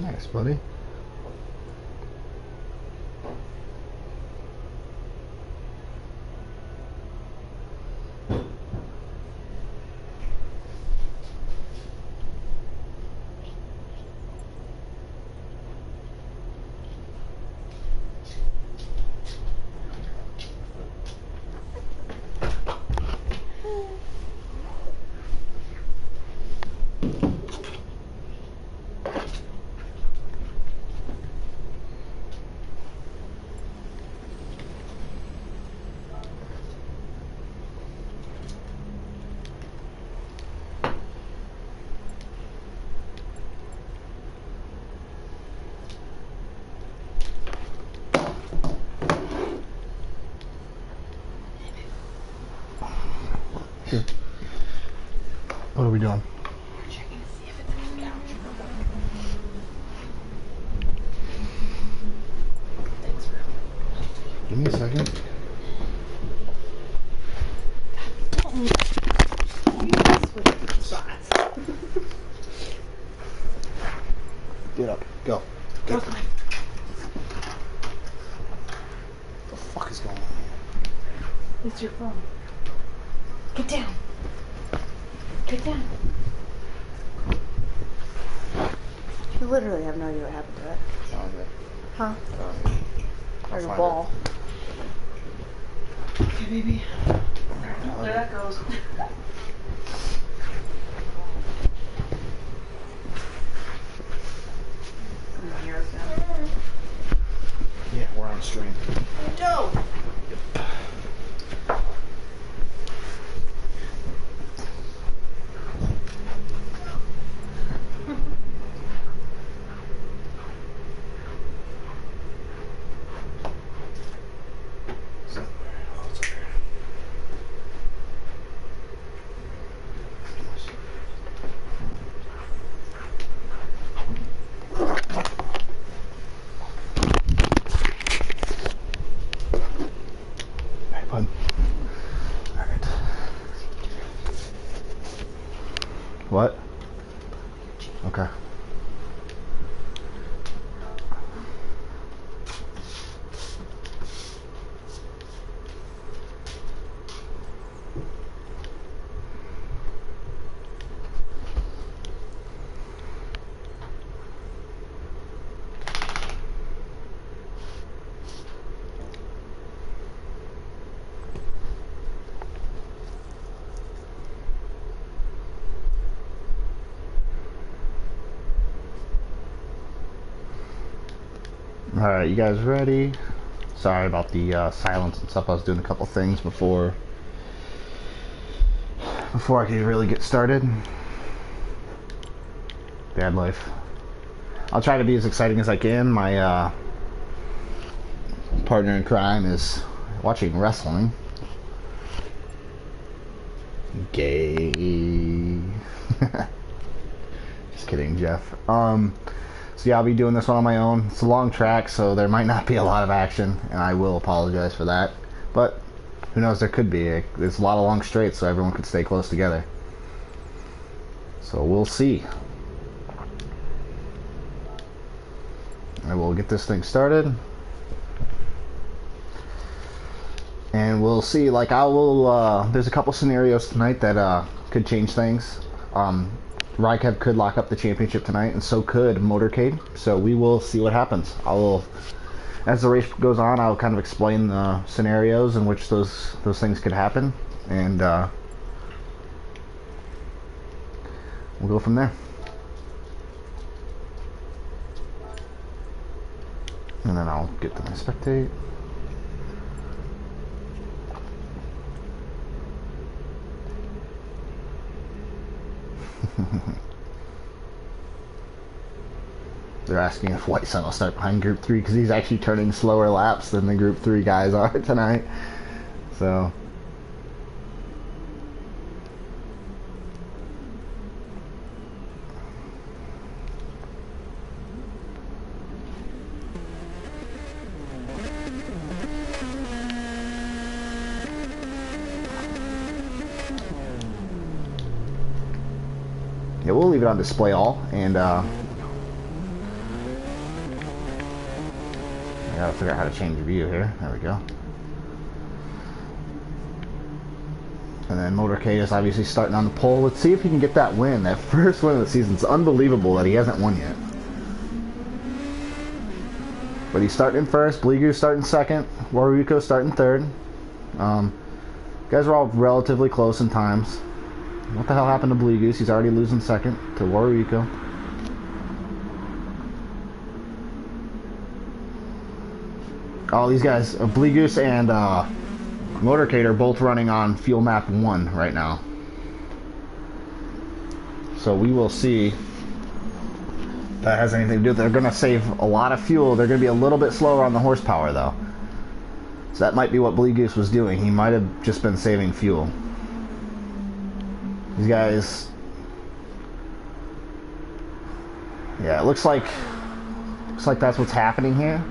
Nice, buddy. Here. What are we doing? We're checking to see if it's in the couch. Thanks, bro. Give me a second. You mess with shots. Get up. Go. Go. Okay. What the fuck is going on here? It's your phone. Get down. Get down. You literally have no idea what happened to it. Oh, yeah. Huh? I'll Or a find ball. Okay, baby. There that goes. Some hairs down. Yeah, we're on stream. Dope. Hey, bud. Alright. What? Okay. Alright, you guys ready? Sorry about the silence and stuff. I was doing a couple things before I could really get started. Bad life. I'll try to be as exciting as I can. My partner in crime is watching wrestling. Gay. Just kidding, Jeff. So yeah, I'll be doing this one on my own. It's a long track, so there might not be a lot of action, and I will apologize for that. But who knows, there could be. There's a lot of long straights, so everyone could stay close together. So we'll see. I will get this thing started. And we'll see. Like, I will, there's a couple scenarios tonight that could change things. Rykev could lock up the championship tonight, and so could Motorcade. So we will see what happens. As the race goes on, I'll kind of explain the scenarios in which those things could happen, and we'll go from there. And then I'll get to my spectate. They're asking if White Sun will start behind Group 3 because he's actually turning slower laps than the Group 3 guys are tonight. So yeah, we'll leave it on display all, and I gotta figure out how to change view here. There we go. And then Motorcade is obviously starting on the pole. Let's see if he can get that win. That first win of the season. It's unbelievable that he hasn't won yet. But he's starting in first. Bleegoose starting second. Waruko starting third. Guys are all relatively close in times. What the hell happened to Bleegoose? He's already losing second to Waruko. Oh, these guys, Bleegoose and Motorcade are both running on fuel map 1 right now. So we will see if that has anything to do with it. They're going to save a lot of fuel. They're going to be a little bit slower on the horsepower though. So that might be what Bleegoose was doing. He might have just been saving fuel. These guys... Yeah, it looks like that's what's happening here.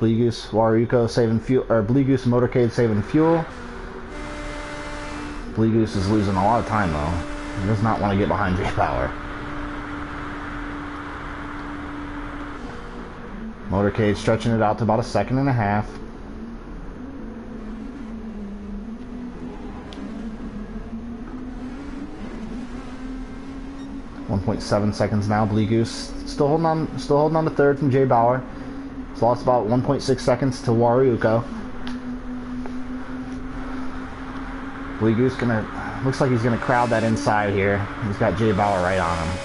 Bleegoose, Waruko saving fuel, or Bleegoose and Motorcade saving fuel. Bleegoose is losing a lot of time though. He does not want to get behind J-Power. Motorcade stretching it out to about a second and a half. .7 seconds now. Bleegoose still holding on to third from J Bauer. He's lost about 1.6 seconds to Waruko. Bleegoose looks like he's gonna crowd that inside here. He's got J Bauer right on him.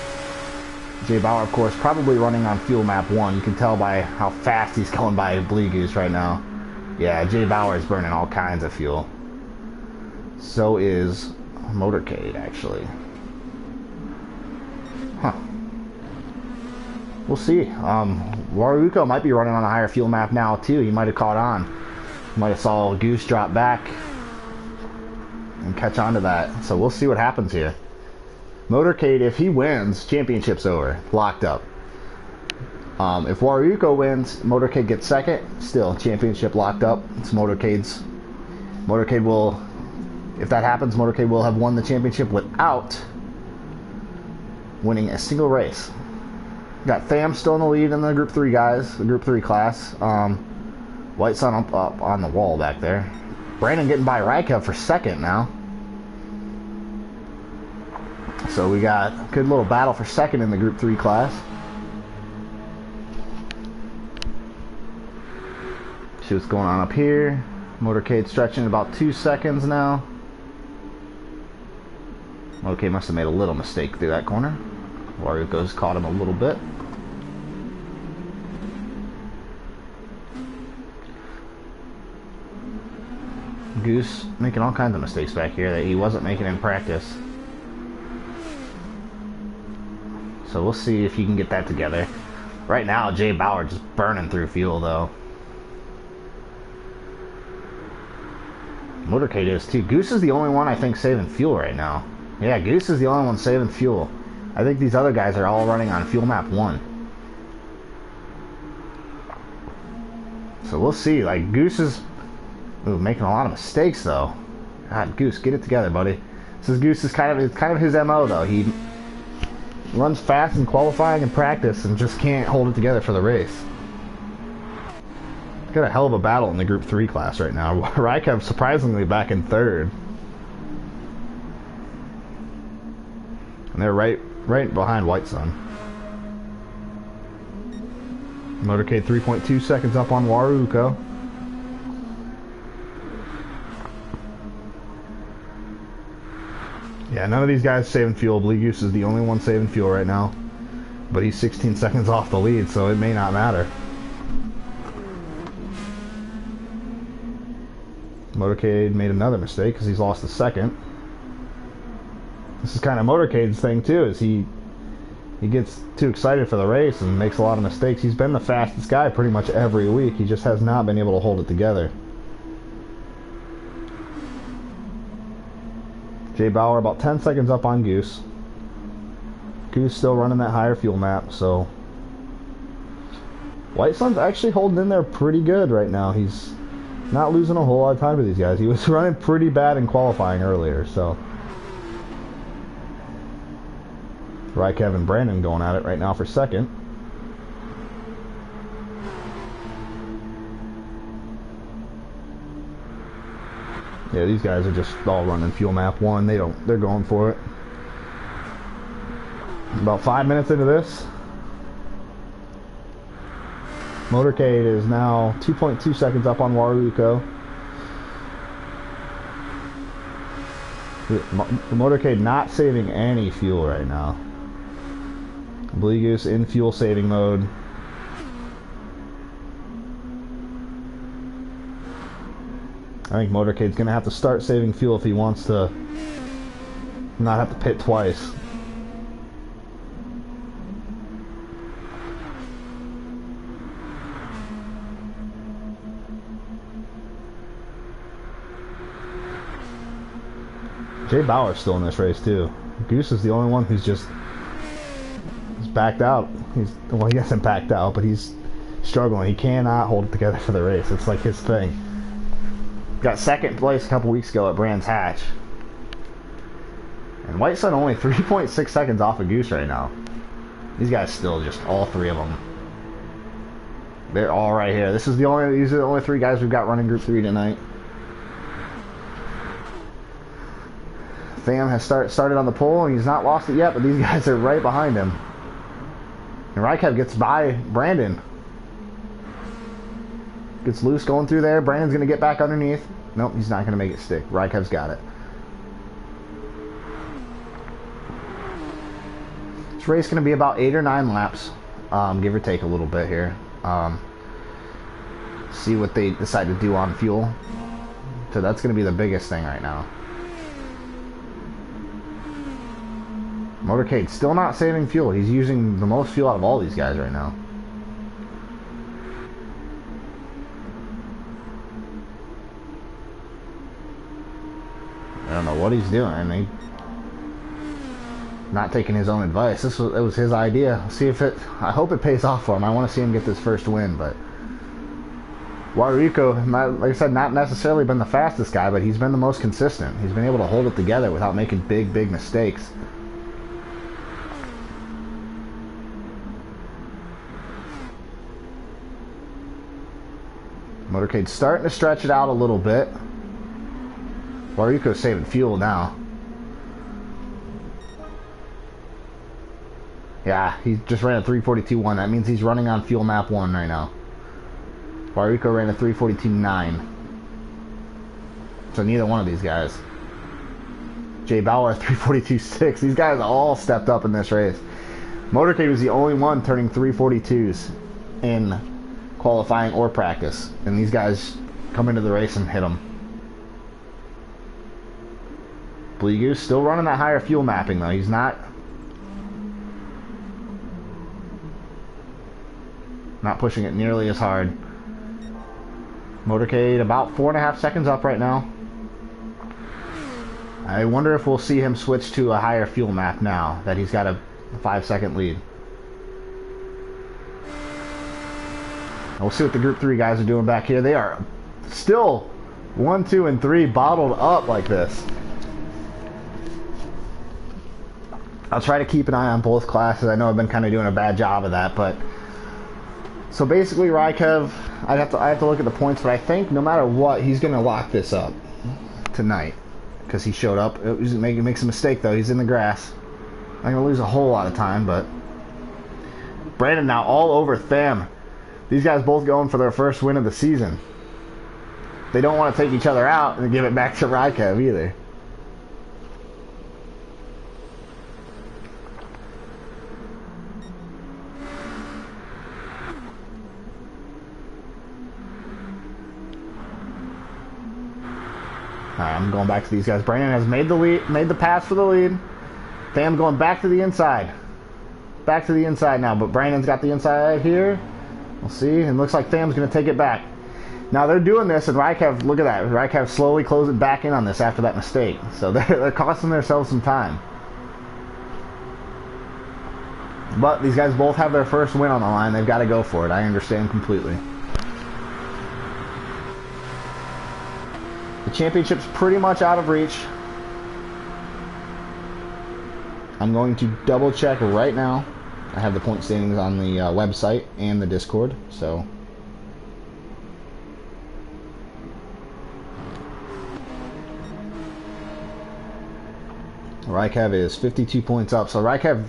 J Bauer, of course, probably running on fuel map 1. You can tell by how fast he's going by Bleegoose right now. Yeah, J Bauer is burning all kinds of fuel. So is Motorcade, actually. Huh. We'll see. Waruko might be running on a higher fuel map now, too. He might have caught on. He might have saw Goose drop back and catch on to that. So we'll see what happens here. Motorcade, if he wins, championship's over. Locked up. If Waruko wins, Motorcade gets second. Still, championship locked up. It's Motorcade's. Motorcade will, if that happens, Motorcade will have won the championship without winning a single race. Got Tham still in the lead in the Group 3 guys, the Group 3 class. White Sun up on the wall back there. Brandon getting by Rykev for second now. So we got a good little battle for second in the Group 3 class. See what's going on up here. Motorcade stretching about 2 seconds now. Motorcade must have made a little mistake through that corner. Waruko's caught him a little bit. Goose making all kinds of mistakes back here that he wasn't making in practice. So we'll see if he can get that together. Right now, J Bauer just burning through fuel though. Motorcade is too. Goose is the only one I think saving fuel right now. Yeah, Goose is the only one saving fuel. I think these other guys are all running on fuel map 1. So we'll see. Like, Goose is making a lot of mistakes though. God, Goose, get it together, buddy. Goose is kind of his MO though. He runs fast in qualifying and practice and just can't hold it together for the race. Got a hell of a battle in the Group 3 class right now. Rykev surprisingly back in third. And they're right behind White Sun. Motorcade 3.2 seconds up on Waruko. Yeah, none of these guys saving fuel. Bleegoose is the only one saving fuel right now. But he's 16 seconds off the lead, so it may not matter. Motorcade made another mistake because he's lost the second. This is kind of Motorcade's thing too, is he gets too excited for the race and makes a lot of mistakes. He's been the fastest guy pretty much every week. He just has not been able to hold it together. J Bauer about 10 seconds up on Goose. Goose still running that higher fuel map, so White Sun's actually holding in there pretty good right now. He's not losing a whole lot of time to these guys. He was running pretty bad in qualifying earlier, so Rykev and Brandon going at it right now for second. Yeah, these guys are just all running fuel map 1. They're going for it. About 5 minutes into this, Motorcade is now 2.2 seconds up on Waruko. The Motorcade not saving any fuel right now. Blue Goose in fuel saving mode. I think Motorcade's gonna have to start saving fuel if he wants to not have to pit twice. Jay Bauer's still in this race too. Goose is the only one who's just backed out. Well, he hasn't backed out, but he's struggling. He cannot hold it together for the race. It's like his thing. Got second place a couple weeks ago at Brands Hatch. And White Sun only 3.6 seconds off of Goose right now. These guys still just, all three of them. They're all right here. These are the only 3 guys we've got running Group 3 tonight. Tham has started on the pole, and he's not lost it yet, but these guys are right behind him. And Rykev gets by Brandon. Gets loose going through there. Brandon's going to get back underneath. Nope, he's not going to make it stick. Rykev's got it. This race is going to be about 8 or 9 laps, give or take a little bit here. See what they decide to do on fuel. So that's going to be the biggest thing right now. Motorcade still not saving fuel. He's using the most fuel out of all these guys right now. I don't know what he's doing. Not taking his own advice. It was his idea. See if I hope it pays off for him. I want to see him get this first win, but Waruko, like I said, not necessarily been the fastest guy, but he's been the most consistent. He's been able to hold it together without making big mistakes. Motorcade's starting to stretch it out a little bit. Waruko's saving fuel now. Yeah, he just ran a 342.1. That means he's running on fuel map 1 right now. Waruko ran a 342.9. So neither one of these guys. Jay Bauer 342.6. These guys all stepped up in this race. Motorcade was the only one turning 342s in qualifying or practice, and these guys come into the race and hit them. Blue Goose still running that higher fuel mapping though. He's not pushing it nearly as hard. Motorcade about 4.5 seconds up right now. I wonder if we'll see him switch to a higher fuel map now that he's got a 5-second lead. We'll see what the Group 3 guys are doing back here. They are still 1, 2, and 3 bottled up like this. I'll try to keep an eye on both classes. I know I've been kind of doing a bad job of that, but so basically Rykev, I have to look at the points, but I think no matter what, he's going to lock this up tonight because he showed up. He makes a mistake though. He's in the grass. I'm going to lose a whole lot of time, but Brandon now all over Tham. These guys both going for their first win of the season. They don't want to take each other out and give it back to Rykev either. Alright, I'm going back to these guys. Brandon has made the pass for the lead. Tham going back to the inside. Back to the inside now, but Brandon's got the inside here. We'll see, and looks like Tham's going to take it back. Now they're doing this, and Rykev, look at that. Rykev slowly closing back in on this after that mistake. So they're costing themselves some time. But these guys both have their first win on the line. They've got to go for it. I understand completely. The championship's pretty much out of reach. I'm going to double check right now. I have the point standings on the website and the Discord, so Raikkonen is 52 points up, so Raikkonen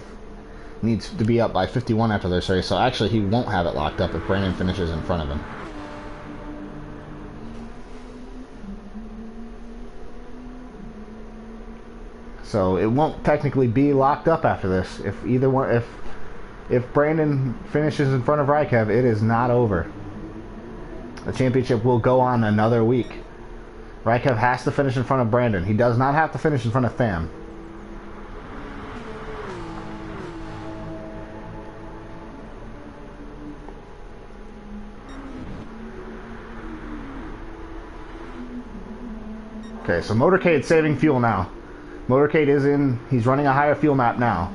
needs to be up by 51 after this race, so actually he won't have it locked up if Brandon finishes in front of him. So it won't technically be locked up after this. If either one, if Brandon finishes in front of Raikkonen, it is not over. The championship will go on another week. Raikkonen has to finish in front of Brandon. He does not have to finish in front of Tham. Okay, so Motorcade's saving fuel now. Motorcade is in, he's running a higher fuel map now.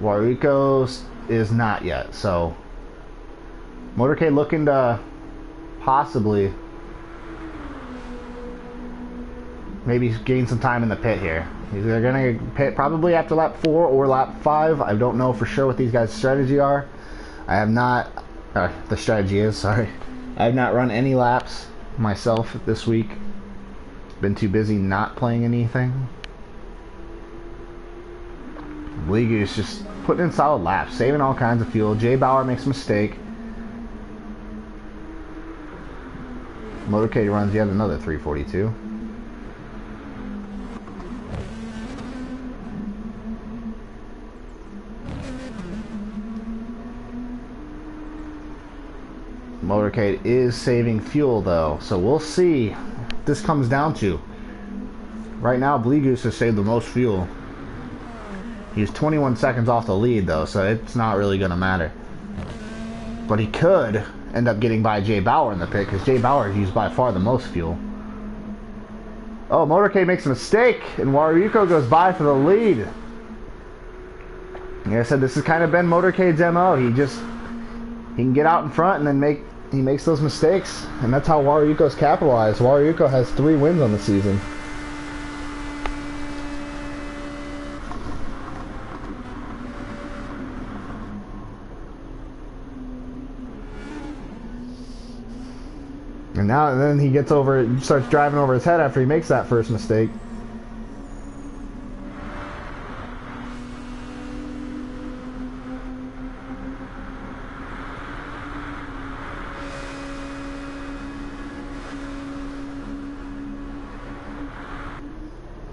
Warrico is not yet, so Motorcade looking to possibly maybe gain some time in the pit here. They're going to pit probably after lap 4 or lap 5. I don't know for sure what these guys' strategy are. I have not, the strategy is, sorry. I have not run any laps myself this week. Been too busy not playing anything. League is just putting in solid laps, saving all kinds of fuel. Jay Bauer makes a mistake. Motorcade runs yet another 342. Motorcade is saving fuel though, so we'll see what this comes down to. Right now, Bleegoose has saved the most fuel. He's 21 seconds off the lead though, so it's not really going to matter. But he could end up getting by Jay Bauer in the pit, because Jay Bauer used by far the most fuel. Oh, Motorcade makes a mistake, and Warrico goes by for the lead. Like I said, this has kind of been Motorcade's MO. He can get out in front and then he makes those mistakes, and that's how Warrico's capitalized. Warrico has 3 wins on the season. And then he starts driving over his head after he makes that first mistake.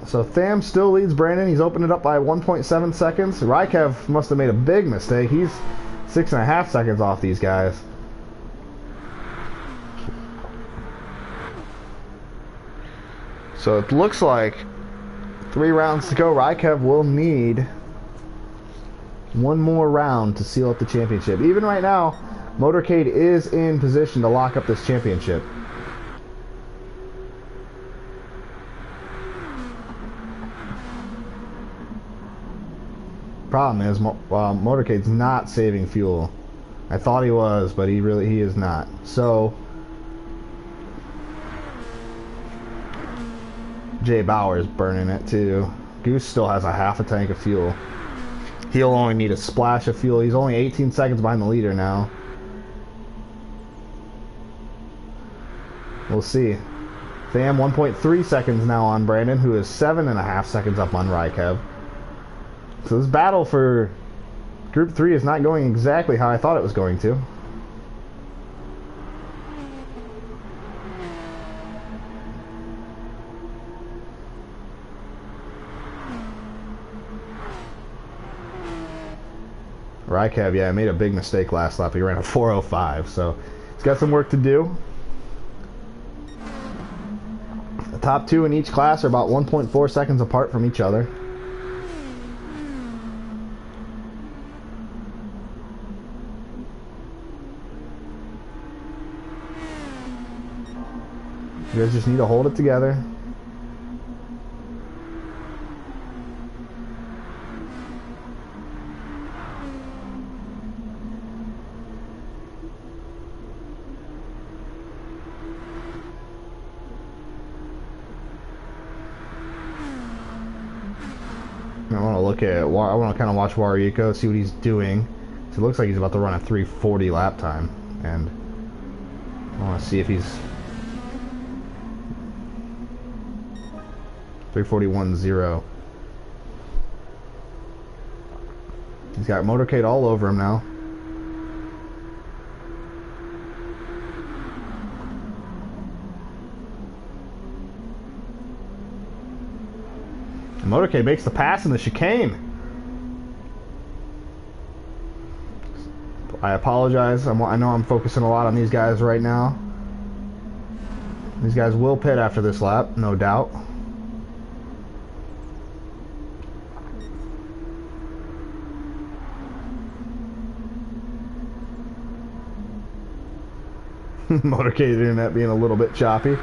So Tham still leads Brandon. He's opened it up by 1.7 seconds. Raikkonen must have made a big mistake. He's 6.5 seconds off these guys. So it looks like 3 rounds to go. Raikkonen will need 1 more round to seal up the championship. Even right now, Motorcade is in position to lock up this championship. Problem is, Motorcade's not saving fuel. I thought he was, but he is not. So Jay Bauer's burning it too. Goose still has a half a tank of fuel. He'll only need a splash of fuel. He's only 18 seconds behind the leader now. We'll see. Tham 1.3 seconds now on Brandon, who is 7.5 seconds up on Raikkonen. So this battle for Group 3 is not going exactly how I thought it was going to. Raikkonen, yeah, made a big mistake last lap. He ran a 4:05, so he's got some work to do. The top 2 in each class are about 1.4 seconds apart from each other. You guys just need to hold it together. I want to kind of watch Warrico, see what he's doing. So it looks like he's about to run a 3:40 lap time, and I want to see if he's 3:41.0. He's got Motorcade all over him now. And Motorcade makes the pass in the chicane. I apologize. I know I'm focusing a lot on these guys right now. These guys will pit after this lap, no doubt. Motorcade internet being a little bit choppy.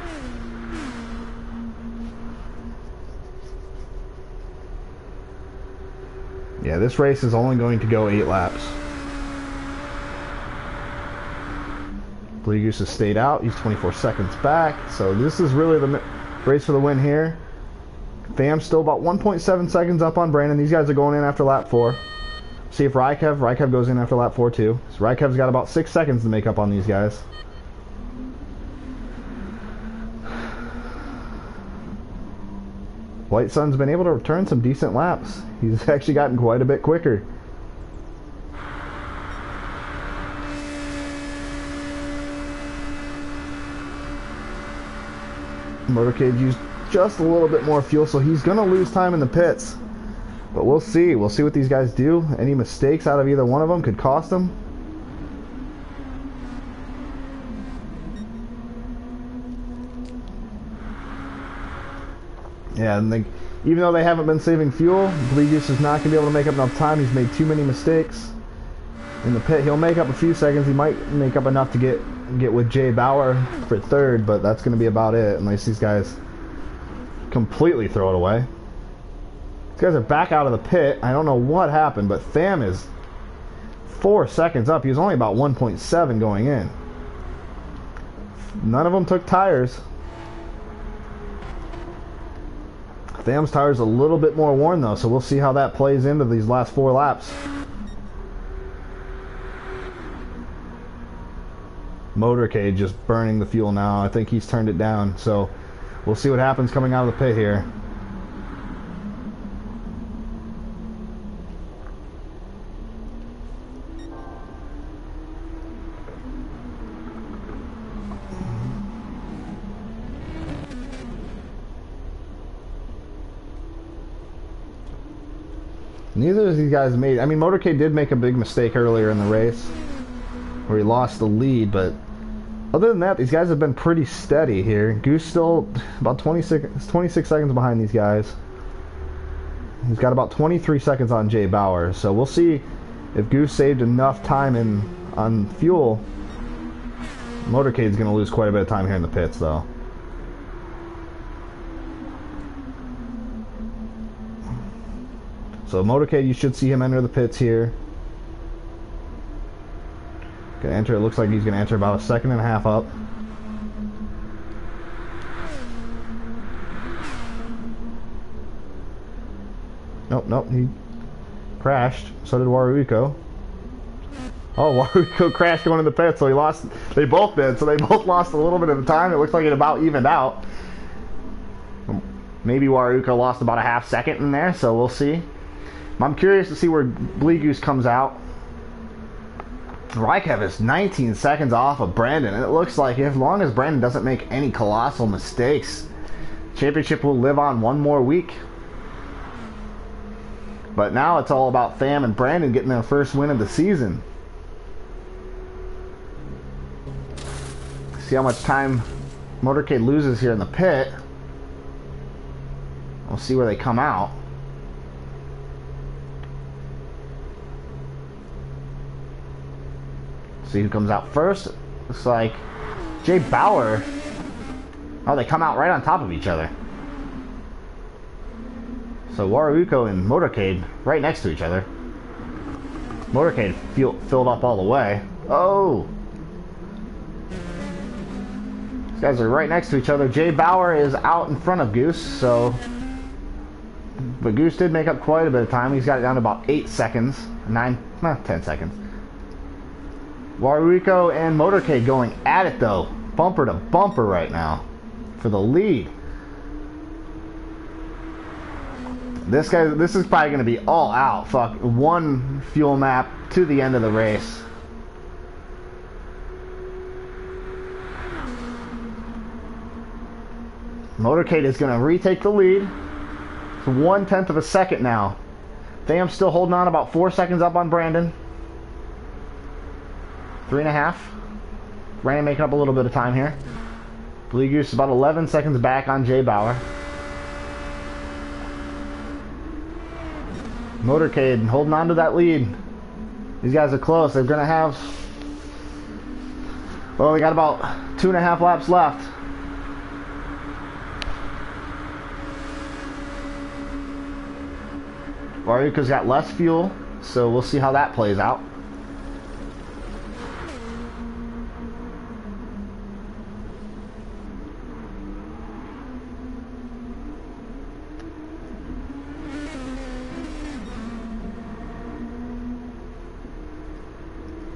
Yeah, this race is only going to go 8 laps. Blue Goose has stayed out. He's 24 seconds back. So this is really the race for the win here. Fam's still about 1.7 seconds up on Brandon. These guys are going in after lap 4. See if Rykev goes in after lap 4 too. So Rykev's got about 6 seconds to make up on these guys. White Sun's been able to return some decent laps. He's actually gotten quite a bit quicker. Motorcade used just a little bit more fuel, so he's going to lose time in the pits. But we'll see. We'll see what these guys do. Any mistakes out of either one of them could cost them. Yeah, and even though they haven't been saving fuel, Blue Goose is not going to be able to make up enough time. He's made too many mistakes in the pit. He'll make up a few seconds. He might make up enough to get with Jay Bauer for third, but that's going to be about it unless these guys completely throw it away. These guys are back out of the pit. I don't know what happened, but Tham is 4 seconds up. He was only about 1.7 going in. None of them took tires. Tham's tire's a little bit more worn though, so we'll see how that plays into these last 4 laps. Motorcade just burning the fuel now. I think he's turned it down, so we'll see what happens coming out of the pit here. Neither of these guys made... I mean, Motorcade did make a big mistake earlier in the race where he lost the lead, but other than that, these guys have been pretty steady here. Goose still about 26 seconds behind these guys. He's got about 23 seconds on Jay Bauer, so we'll see if Goose saved enough time on fuel. Motorcade's going to lose quite a bit of time here in the pits, though. So Motorcade, you should see him enter the pits here. Gonna enter. It looks like he's gonna enter about 1.5 seconds up. Nope. He crashed. So did Waruiko. Oh, Waruiko crashed going in the pits, so he lost. They both did. So they both lost a little bit of the time. It looks like it about evened out. Maybe Waruiko lost about 0.5 second in there. So we'll see. I'm curious to see where Blue Goose comes out. Rykev is 19 seconds off of Brandon, and it looks like as long as Brandon doesn't make any colossal mistakes, championship will live on one more week. But now it's all about Tham and Brandon getting their first win of the season. See how much time Motorcade loses here in the pit. We'll see where they come out. See who comes out first. Looks like Jay Bauer. Oh, they come out right on top of each other. So Waruiko and Motorcade right next to each other. Motorcade filled up all the way. Oh! These guys are right next to each other. Jay Bauer is out in front of Goose, so... But Goose did make up quite a bit of time. He's got it down to about 8 seconds. 10 seconds. Waruiko and Motorcade going at it though. Bumper to bumper right now for the lead. This is probably going to be all out. Fuck, one fuel map to the end of the race. Motorcade is going to retake the lead. It's 1/10 of a second now. Tham's still holding on, about 4 seconds up on Brandon. 3.5. Brandon making up a little bit of time here. Blue Goose is about 11 seconds back on Jay Bauer. Motorcade holding on to that lead. These guys are close. They're going to have... Well, they got about 2.5 laps left. Waruko's got less fuel, so we'll see how that plays out.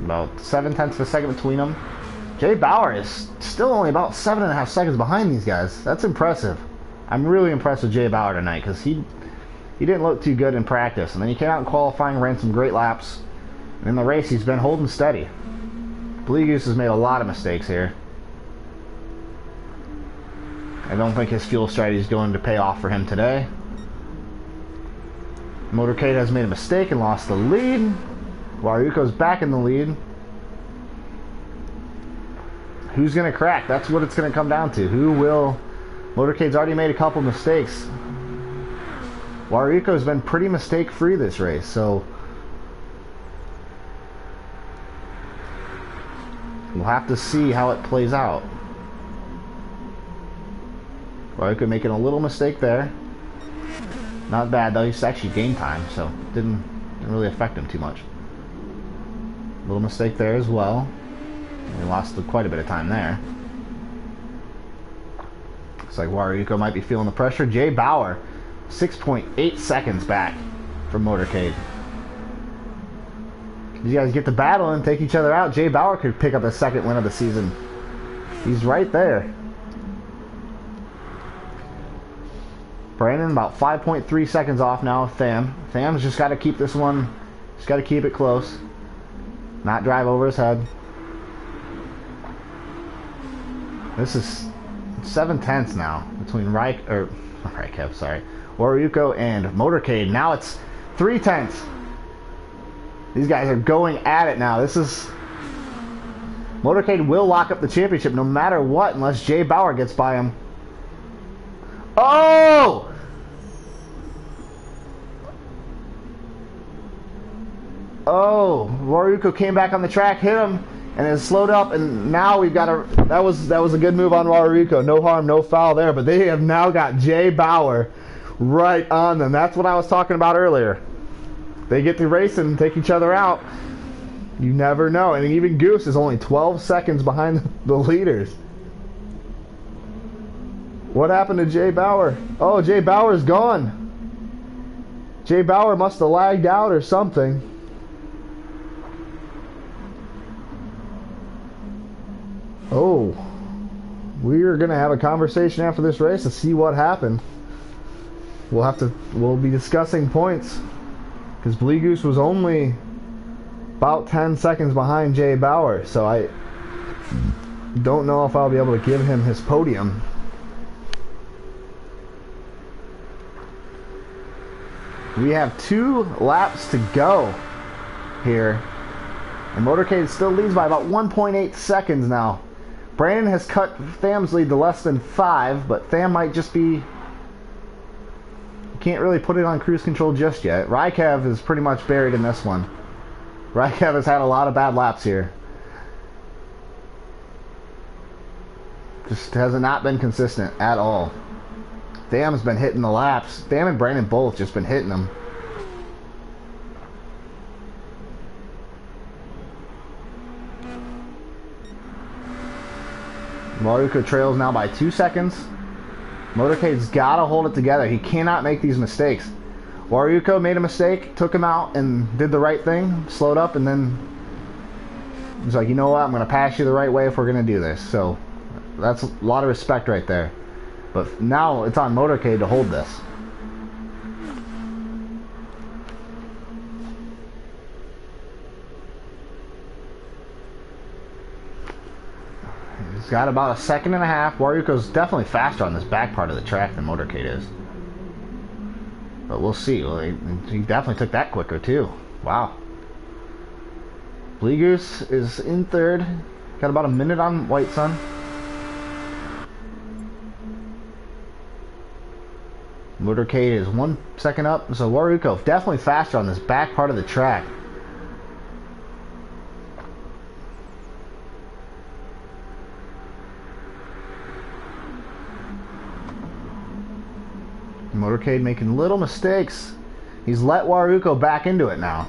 About 7/10 of a second between them. Jay Bauer is still only about 7.5 seconds behind these guys. That's impressive. I'm really impressed with Jay Bauer tonight because he didn't look too good in practice, and then he came out in qualifying, ran some great laps. And in the race, he's been holding steady. Blue Goose has made a lot of mistakes here. I don't think his fuel strategy is going to pay off for him today. Motorcade has made a mistake and lost the lead. Waruko's back in the lead. Who's going to crack? That's what it's going to come down to. Who will... Motorcade's already made a couple mistakes. Waruko's been pretty mistake-free this race, so we'll have to see how it plays out. Waruko making a little mistake there. Not bad though, he's actually gained time, so didn't really affect him too much. Little mistake there as well. He lost quite a bit of time there. Looks like Waruko might be feeling the pressure. Jay Bauer, 6.8 seconds back from Motorcade. These guys get to battle and take each other out. Jay Bauer could pick up a second win of the season. He's right there. Brandon about 5.3 seconds off now of Tham. Tham's just got to keep this one, just got to keep it close. Not drive over his head. This is 7/10 now between Waruko and Motorcade. Now it's 3/10. These guys are going at it now. This is... Motorcade will lock up the championship no matter what unless Jay Bauer gets by him. Oh! Oh, Waruko came back on the track, hit him, and it slowed up, and now we've got a... That was a good move on Waruko. No harm, no foul there, but they have now got Jay Bauer right on them. That's what I was talking about earlier. They get to race and take each other out. You never know. And even Goose is only 12 seconds behind the leaders. What happened to Jay Bauer? Oh, Jay Bauer's gone. Jay Bauer must have lagged out or something. Oh. We are going to have a conversation after this race to see what happened. We'll be discussing points. Because Blue Goose was only about 10 seconds behind Jay Bauer, so I don't know if I'll be able to give him his podium. We have 2 laps to go here, and Motorcade still leads by about 1.8 seconds now. Brandon has cut Tham's lead to less than 5, but Tham might just be... Can't really put it on cruise control just yet. Rykev is pretty much buried in this one. Rykev has had a lot of bad laps here. Just has not been consistent at all. Tham's been hitting the laps. Tham and Brandon both just been hitting them. Waruko trails now by 2 seconds. Motorcade's got to hold it together. He cannot make these mistakes. Waruko made a mistake, took him out, and did the right thing, slowed up, and then he's like, you know what, I'm going to pass you the right way if we're going to do this. So that's a lot of respect right there. But now it's on Motorcade to hold this. He's got about a second and a half. Waruko's definitely faster on this back part of the track than Motorcade is. But we'll see. Well, he definitely took that quicker too. Wow. Blue Goose is in third. Got about a minute on White Sun. Motorcade is 1 second up. So Waruko definitely faster on this back part of the track. Motorcade making little mistakes. He's let Waruko back into it now.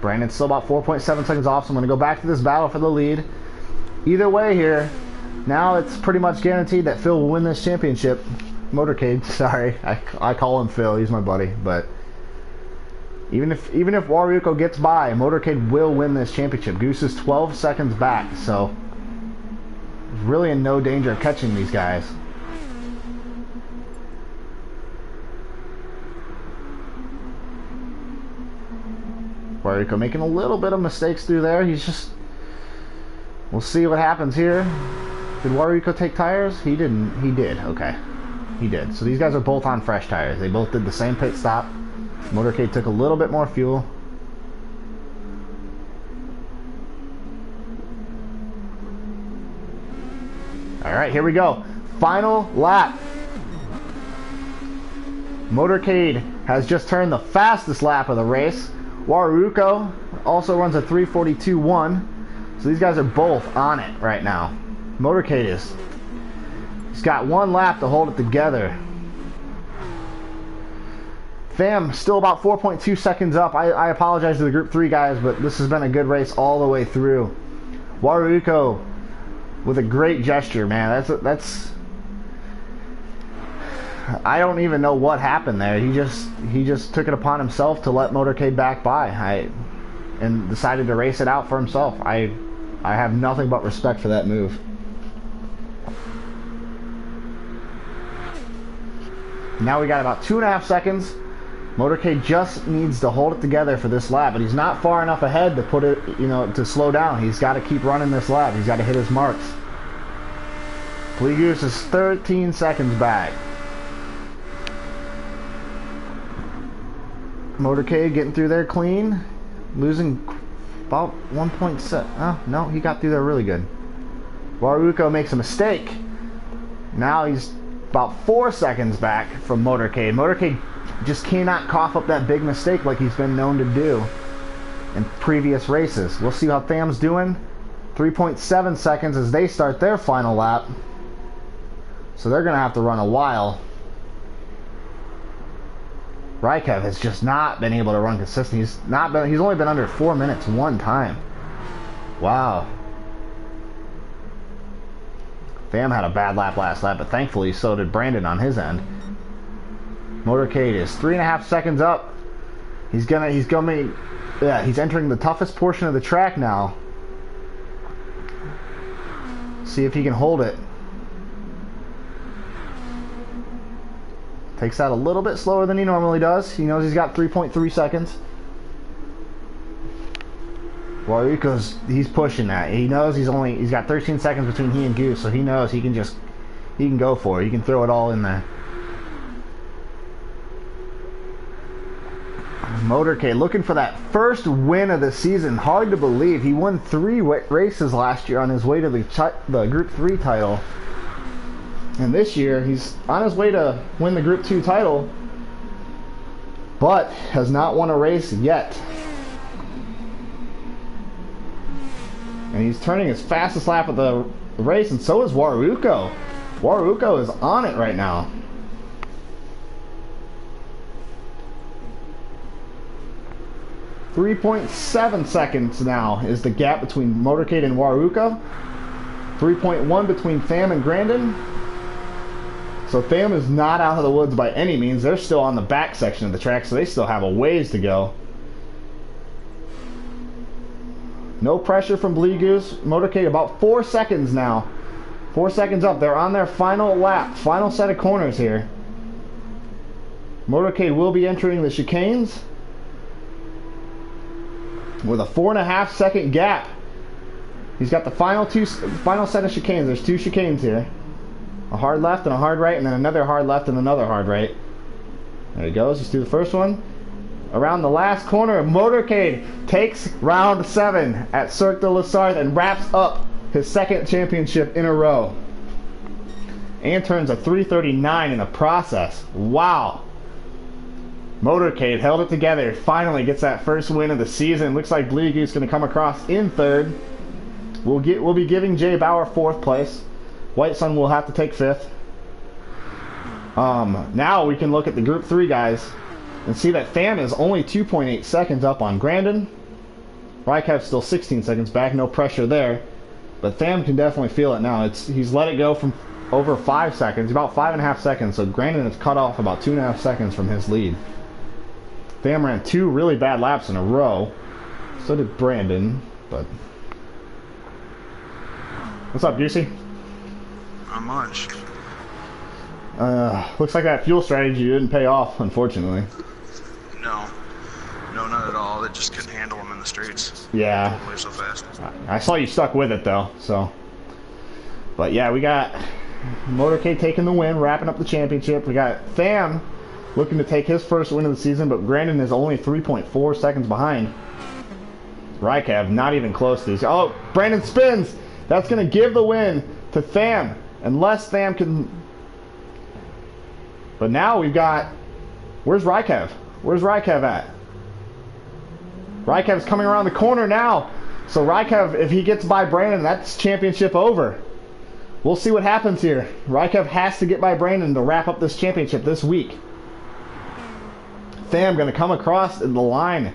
Brandon's still about 4.7 seconds off, so I'm going to go back to this battle for the lead. Either way here, now it's pretty much guaranteed that Phil will win this championship. Motorcade, sorry. I call him Phil, he's my buddy, but even if Waruko gets by, Motorcade will win this championship. Goose is 12 seconds back, so really in no danger of catching these guys. Waruko making a little bit of mistakes through there. He's just... We'll see what happens here. Did Waruko take tires? He didn't. He did. Okay. He did. So these guys are both on fresh tires. They both did the same pit stop. Motorcade took a little bit more fuel. Alright, here we go. Final lap. Motorcade has just turned the fastest lap of the race. Waruko also runs a 3:42.1. So these guys are both on it right now. Motorcade he's got one lap to hold it together. Fam still about 4.2 seconds up. I apologize to the Group 3 guys, but this has been a good race all the way through. Waruko with a great gesture, man. That's I don't even know what happened there. He just took it upon himself to let Motorcade back by. And decided to race it out for himself. I have nothing but respect for that move. Now we got about 2.5 seconds. Motorcade just needs to hold it together for this lap, but he's not far enough ahead to put it, to slow down. He's got to keep running this lap. He's got to hit his marks. Blue Goose is 13 seconds back. Motorcade getting through there clean, losing about 1.7. Oh, no, he got through there really good. Waruko makes a mistake. Now he's about 4 seconds back from Motorcade. Motorcade just cannot cough up that big mistake like he's been known to do in previous races. We'll see how Tham's doing. 3.7 seconds as they start their final lap. So they're going to have to run a while. Raikev has just not been able to run consistent. He's only been under 4 minutes one time. Wow. Tham had a bad lap last lap, but thankfully so did Brandon on his end. Motorcade is 3.5 seconds up. He's entering the toughest portion of the track now. See if he can hold it. Takes that a little bit slower than he normally does. He knows he's got 3.3 seconds. Waruko's he's pushing that. He knows he's got 13 seconds between he and Goose, so he knows he can go for it. He can throw it all in there. Motorcade looking for that first win of the season. Hard to believe. He won 3 races last year on his way to the Group 3 title. And this year, he's on his way to win the Group 2 title, but has not won a race yet. And he's turning his fastest lap of the race, and so is Waruko. Waruko is on it right now. .7 seconds now is the gap between Motorcade and Waruko. 3.1 between Tham and Grandin. So Tham is not out of the woods by any means. They're still on the back section of the track, so they still have a ways to go. No pressure from Blue Goose. Motorcade about 4 seconds now. 4 seconds up. They're on their final lap. Final set of corners here. Motorcade will be entering the chicanes with a 4.5 second gap. He's got the final set of chicanes. There's 2 chicanes here. A hard left and a hard right, and then another hard left and another hard right. There he goes. He's through the first one. Around the last corner, Motorcade takes round 7 at Sarthe and wraps up his 2nd championship in a row. And turns a 3:39 in the process. Wow. Motorcade held it together. Finally gets that first win of the season. Looks like Blue Goose going to come across in 3rd. We'll be giving Jay Bauer 4th place. White Sun will have to take 5th. Now we can look at the Group 3 guys and see that Tham is only 2.8 seconds up on Grandin. Rykav's still 16 seconds back, no pressure there. But Tham can definitely feel it now. He's let it go from over 5 seconds, about 5.5 seconds. So Grandin is cut off about 2.5 seconds from his lead. Tham ran 2 really bad laps in a row. So did Brandon, but... What's up, Juicy? Not much. Looks like that fuel strategy didn't pay off, unfortunately. No, not at all. It just couldn't handle them in the streets. Yeah. Away so fast. I saw you stuck with it though, so. But yeah, we got Motorcade taking the win, wrapping up the championship. We got Tham looking to take his first win of the season, but Grandin is only 3.4 seconds behind. Rykav not even close to these. Oh, Brandon spins. That's going to give the win to Tham, unless Tham can. But now we've got. Where's Rykav? Where's Rykav at? Rykav's coming around the corner now. So Rykav, if he gets by Brandon, that's championship over. We'll see what happens here. Rykav has to get by Brandon to wrap up this championship this week. Tham going to come across the line.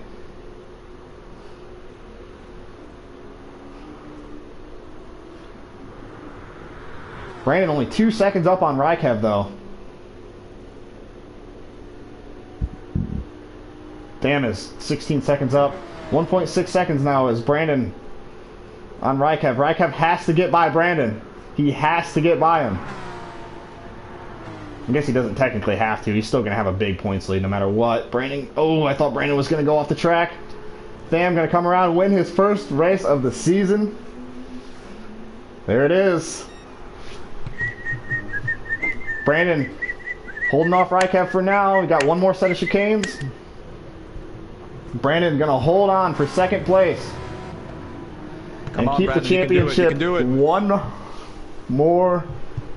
Brandon only 2 seconds up on Rykav though. Tham is 16 seconds up. 1.6 seconds now is Brandon on Rykav. Rykav has to get by Brandon. He has to get by him. I guess he doesn't technically have to. He's still going to have a big points lead no matter what. Brandon, oh, I thought Brandon was going to go off the track. Tham going to come around and win his first race of the season. There it is. Brandon holding off Rykav for now. We got one more set of chicanes. Brandon gonna hold on for 2nd place and keep the championship one more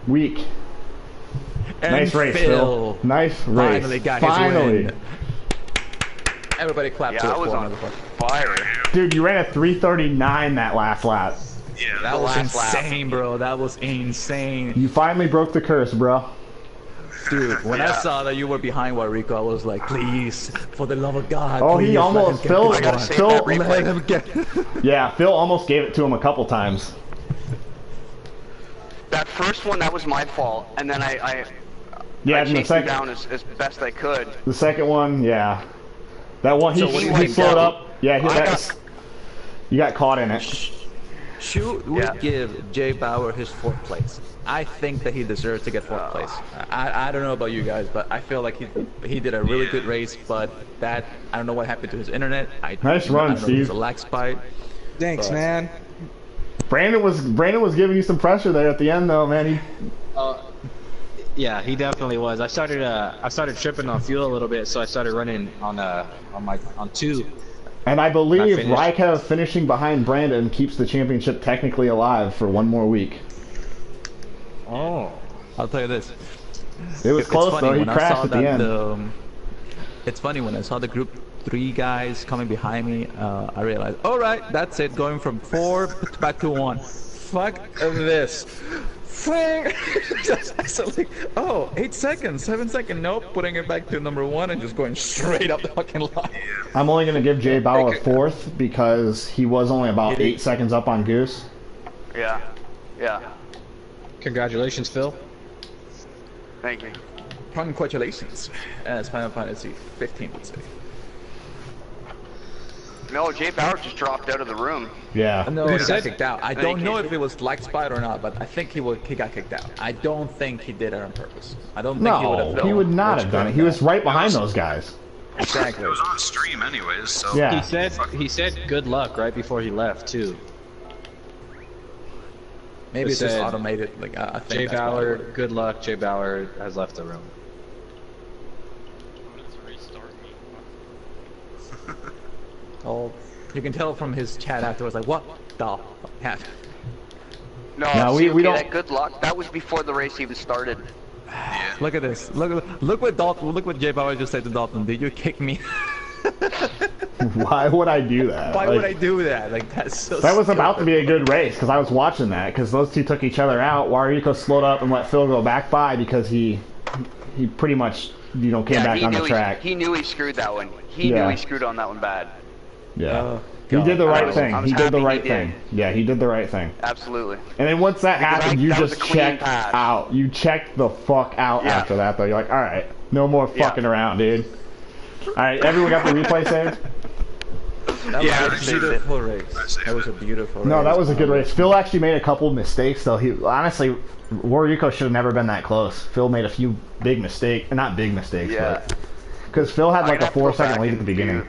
week. And nice race, Phil. Nice race. Finally got Finally. his win. Everybody clap Yeah, to I us was for on another fire. Dude, you ran a 3:39 that last lap. Yeah, That the was last lap. insane, bro. That was insane. You finally broke the curse, bro. Dude, when I Yeah. saw that you were behind Wairico, I was like, please, for the love of God. Oh, please he almost, let him Phil, get I gotta this save Phil, that replay. one. Let him get. yeah, Phil almost gave it to him a couple times. That first one, that was my fault, and then I Yeah, I and the chased him second, down as best I could. the second one, yeah. That one, So what do you he think, slowed Gavin? up. Yeah, you got caught in it. Should we Yeah. give Jay Bauer his 4th place? I think that he deserves to get 4th place. I don't know about you guys, but I feel like he did a really good race, but that, I don't know what happened to his internet. Nice run, I don't know if it was Steve. a lag spike. Thanks, But- man. Brandon was giving you some pressure there at the end though, man. Yeah, he definitely was. I started tripping on fuel a little bit, so I started running on 2. And I believe finished. Rykav finishing behind Brandon keeps the championship technically alive for one more week. Oh. I'll tell you this. It was It's close funny though. He when I crashed saw at the that end. it's funny when I saw the group 3 guys coming behind me, I realized, all right, that's it, going from 4 back to 1. Fuck this. Fuck. So like, oh, 8 seconds, 7 seconds, nope, putting it back to number 1 and just going straight up the fucking line. I'm only gonna give Jay Bauer 4th because he was only about 8 seconds up on Goose. Yeah, yeah. Congratulations, Phil. Thank you. Congratulations, as Final Fantasy 15 would say. No, Jay Bauer just dropped out of the room. Yeah. No, he got said- kicked out. I he don't know came- if it was like Spider or not, but I think he got kicked out. I don't think he did it on purpose. I don't think he would have. No, he would not have done it. He was right behind those guys. Exactly. It was on stream anyways, so. Yeah. He said good luck right before he left too. Maybe it's just said, automated. Like I think Jay that's probably Bauer, what it good luck. Jay Bauer has left the room. is. Oh, you can tell from his chat afterwards, like, what the heck? No, No, see, we okay, don't- that good luck. That was before the race even started. Yeah. Look at this. Look what Dalton. Look what Jay Bauer just said to Dalton. Did you kick me? Why would I do that? Why Like, would I do that? Like that's so. That was stupid. about to be a good race because I was watching that because those two took each other out. Warrico slowed up and let Phil go back by because he pretty much came back he on knew the track. he knew he screwed that one. He Yeah. knew he screwed on that one bad. Yeah. Oh, He God. did the right was- thing. I was He did the happy right he thing. did. Yeah, he did the right thing. Absolutely. And then once that Because happened, you that was just a clean checked pass. out. You checked the fuck out Yeah. after that, though. You're like, all right, no more Yeah. fucking around, dude. All right, everyone got the replay saved? That Yeah, was I a saved beautiful race. saved That was a it. beautiful race. No, that was a good race. Phil actually made a couple mistakes, though. He honestly, Warrico should have never been that close. Phil made a few big mistakes, not big mistakes, Yeah. but because Phil had I'm like a gonna have to go 4-second back lead at the and beginning.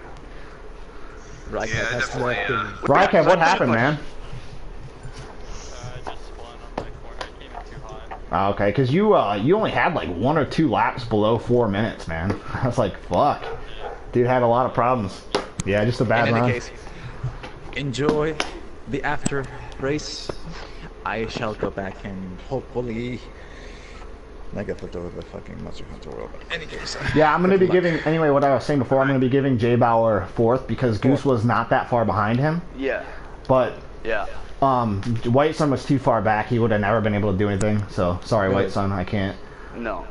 Right, Yeah, that's definitely, what Rykev, what happened, man? Just spun on my corner. I came in too hot. Oh, okay, because you only had like 1 or 2 laps below 4 minutes, man. I was like, fuck. Dude had a lot of problems. Yeah, just a bad In any run. case, enjoy the after race. I shall go back and hopefully not get put over the fucking Monster Hunter World. But in any case, Yeah, I'm going to be good luck. giving, anyway, what I was saying before, I'm going to be giving Jay Bauer 4th because Goose was not that far behind him. Yeah. But Yeah. White Sun was too far back. He would have never been able to do anything. So, sorry, Really? White Sun, I can't. No.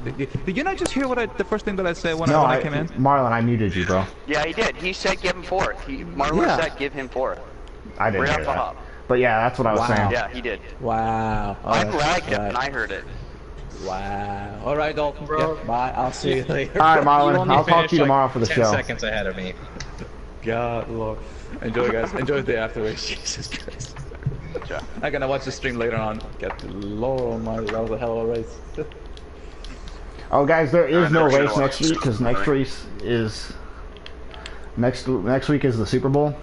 Did you not just hear the first thing that I said when No, I came in? Marlon, I muted you, bro. Yeah, he did. He said give him 4th. Marlon Yeah. said give him 4th. I didn't Right hear off the that. hop. But yeah, that's what I was Wow. saying. Yeah, he did. Wow. Oh, I that's lagged him right. and I heard it. Wow. All right, Dalton. Bro. Yeah, bye. I'll see you later. All right, You Marlon, only I'll talk finished, to you like, tomorrow for the 10 show. seconds ahead of me. God, Lord. Enjoy, guys. Enjoy the after race. Jesus Christ. Yeah. I'm gonna watch the stream later on. Get the Lord Almighty, that was a hell of a race. Oh, guys, there is I'm no never gonna race watch next this week because next really. race is next week is the Super Bowl.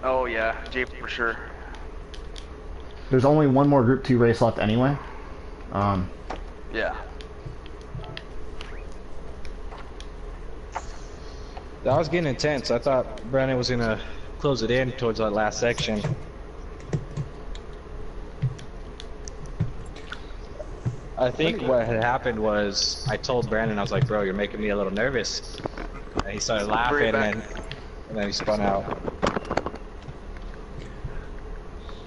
Oh yeah, Jay for sure. There's only one more Group 2 race left anyway. Yeah. That was getting intense. I thought Brandon was gonna close it in towards that last section. I think what had happened was I told Brandon, I was like, bro, you're making me a little nervous. And he started laughing and then he spun out.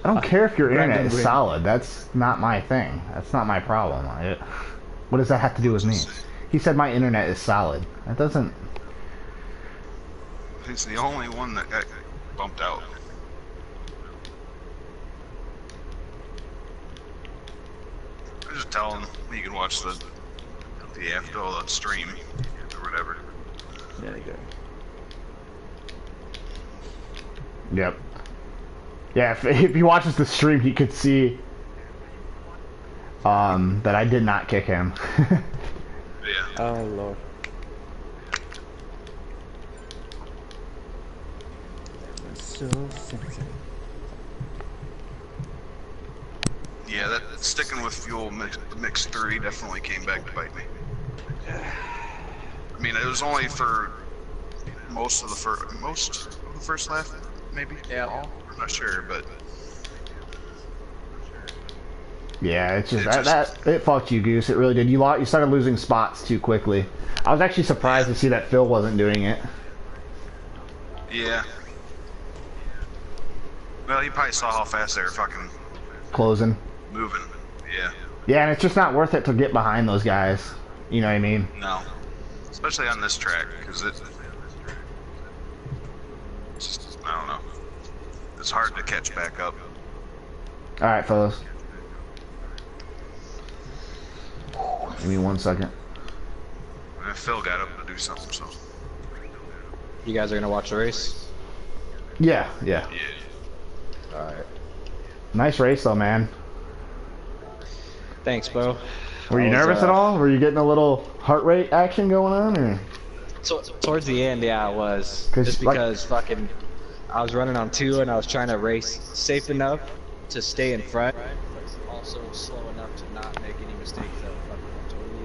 I don't care if your internet Brandon is Green. solid. That's not my thing. That's not my problem. What does that have to do with me? He said my internet is solid. That doesn't. He's the only one that got bumped out. I just tell him you can watch the after all that stream or whatever. Yeah, you go. Yep. Yeah, if he watches the stream, he could see that I did not kick him. Yeah. Oh, Lord. So sensitive. Yeah, that sticking with fuel mix 3 definitely came back to bite me. I mean, it was only for most of the first lap, maybe. Yeah. I'm not sure, but Yeah, it's just, It just- it fucked you, Goose. It really did. You started losing spots too quickly. I was actually surprised to see that Phil wasn't doing it. yeah. Well, you probably saw how fast they were fucking Closing. moving. Yeah. Yeah, and it's just not worth it to get behind those guys. You know what I mean? No. Especially on this track, because it's just, I don't know. It's hard to catch back up. All right, fellas. Give me 1 second. Phil got up to do something, so. You guys are gonna watch the race? Yeah, yeah. Yeah. Alright. Nice race though, man. Thanks, Bo. Were you nervous at all? Were you getting a little heart rate action going on, or? Towards the end, yeah, I was. 'Cause, Just like- because fucking, I was running on 2 and I was trying to race safe enough to stay in front, but also slow enough to not make any mistakes